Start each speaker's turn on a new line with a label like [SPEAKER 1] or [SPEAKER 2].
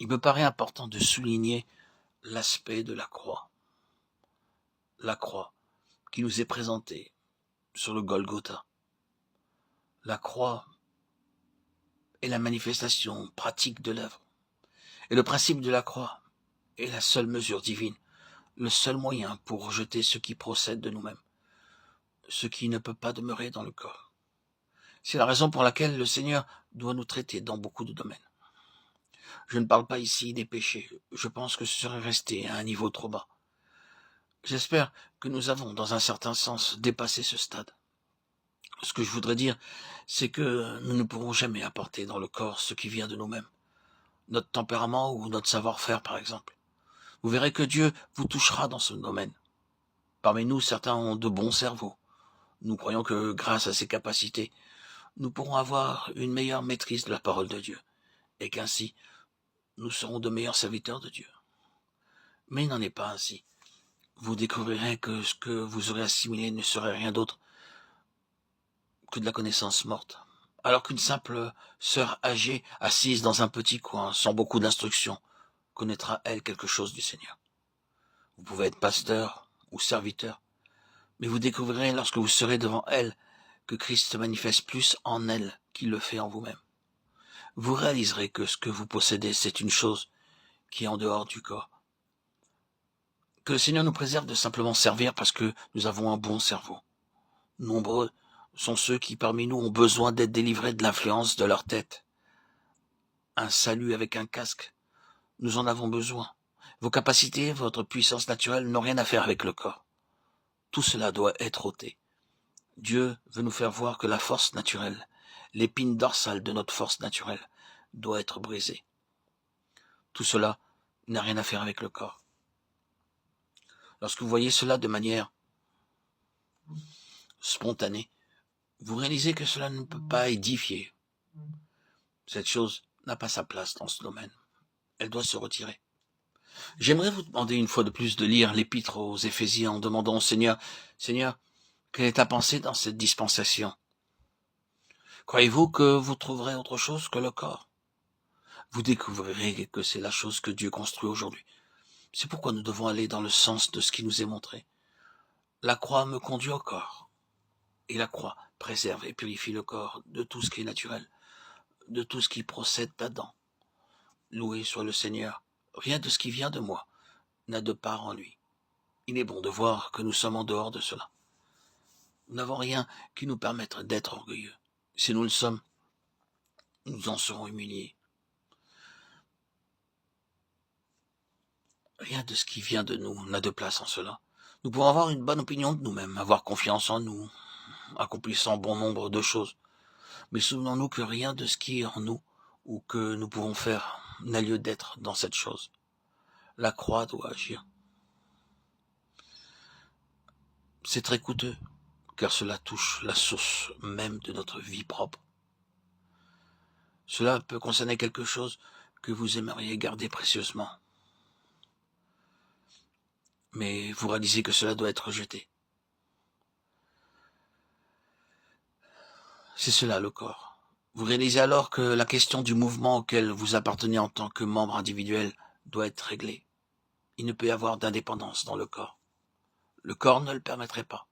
[SPEAKER 1] il me paraît important de souligner l'aspect de la croix. La croix qui nous est présentée sur le Golgotha. La croix est la manifestation pratique de l'œuvre. Et le principe de la croix est la seule mesure divine, le seul moyen pour rejeter ce qui procède de nous-mêmes, ce qui ne peut pas demeurer dans le corps. C'est la raison pour laquelle le Seigneur doit nous traiter dans beaucoup de domaines. Je ne parle pas ici des péchés, je pense que ce serait rester à un niveau trop bas. J'espère que nous avons, dans un certain sens, dépassé ce stade. Ce que je voudrais dire, c'est que nous ne pourrons jamais apporter dans le corps ce qui vient de nous-mêmes, notre tempérament ou notre savoir-faire par exemple. Vous verrez que Dieu vous touchera dans ce domaine. Parmi nous, certains ont de bons cerveaux. Nous croyons que grâce à ces capacités, nous pourrons avoir une meilleure maîtrise de la parole de Dieu, et qu'ainsi, nous serons de meilleurs serviteurs de Dieu. Mais il n'en est pas ainsi. Vous découvrirez que ce que vous aurez assimilé ne serait rien d'autre que de la connaissance morte. Alors qu'une simple sœur âgée, assise dans un petit coin, sans beaucoup d'instruction, connaîtra, elle, quelque chose du Seigneur. Vous pouvez être pasteur ou serviteur, mais vous découvrirez lorsque vous serez devant elle que Christ se manifeste plus en elle qu'il le fait en vous-même. Vous réaliserez que ce que vous possédez, c'est une chose qui est en dehors du corps. Que le Seigneur nous préserve de simplement servir parce que nous avons un bon cerveau. Nombreux sont ceux qui parmi nous ont besoin d'être délivrés de l'influence de leur tête. Un salut avec un casque, nous en avons besoin. Vos capacités, votre puissance naturelle n'ont rien à faire avec le corps. Tout cela doit être ôté. Dieu veut nous faire voir que la force naturelle, l'épine dorsale de notre force naturelle, doit être brisée. Tout cela n'a rien à faire avec le corps. Lorsque vous voyez cela de manière spontanée, vous réalisez que cela ne peut pas édifier. Cette chose n'a pas sa place dans ce domaine. Elle doit se retirer. J'aimerais vous demander une fois de plus de lire l'épître aux Éphésiens en demandant au Seigneur, « Seigneur, quelle est ta pensée dans cette dispensation? Croyez-vous que vous trouverez autre chose que le corps? Vous découvrirez que c'est la chose que Dieu construit aujourd'hui. C'est pourquoi nous devons aller dans le sens de ce qui nous est montré. La croix me conduit au corps. Et la croix préserve et purifie le corps de tout ce qui est naturel, de tout ce qui procède d'Adam. Loué soit le Seigneur. Rien de ce qui vient de moi n'a de part en lui. Il est bon de voir que nous sommes en dehors de cela. Nous n'avons rien qui nous permette d'être orgueilleux. Si nous le sommes, nous en serons humiliés. Rien de ce qui vient de nous n'a de place en cela. Nous pouvons avoir une bonne opinion de nous-mêmes, avoir confiance en nous, accomplissant bon nombre de choses. Mais souvenons-nous que rien de ce qui est en nous ou que nous pouvons faire n'a lieu d'être dans cette chose. La croix doit agir. C'est très coûteux, car cela touche la source même de notre vie propre. Cela peut concerner quelque chose que vous aimeriez garder précieusement. Mais vous réalisez que cela doit être rejeté. C'est cela le corps. Vous réalisez alors que la question du mouvement auquel vous appartenez en tant que membre individuel doit être réglée. Il ne peut y avoir d'indépendance dans le corps. Le corps ne le permettrait pas.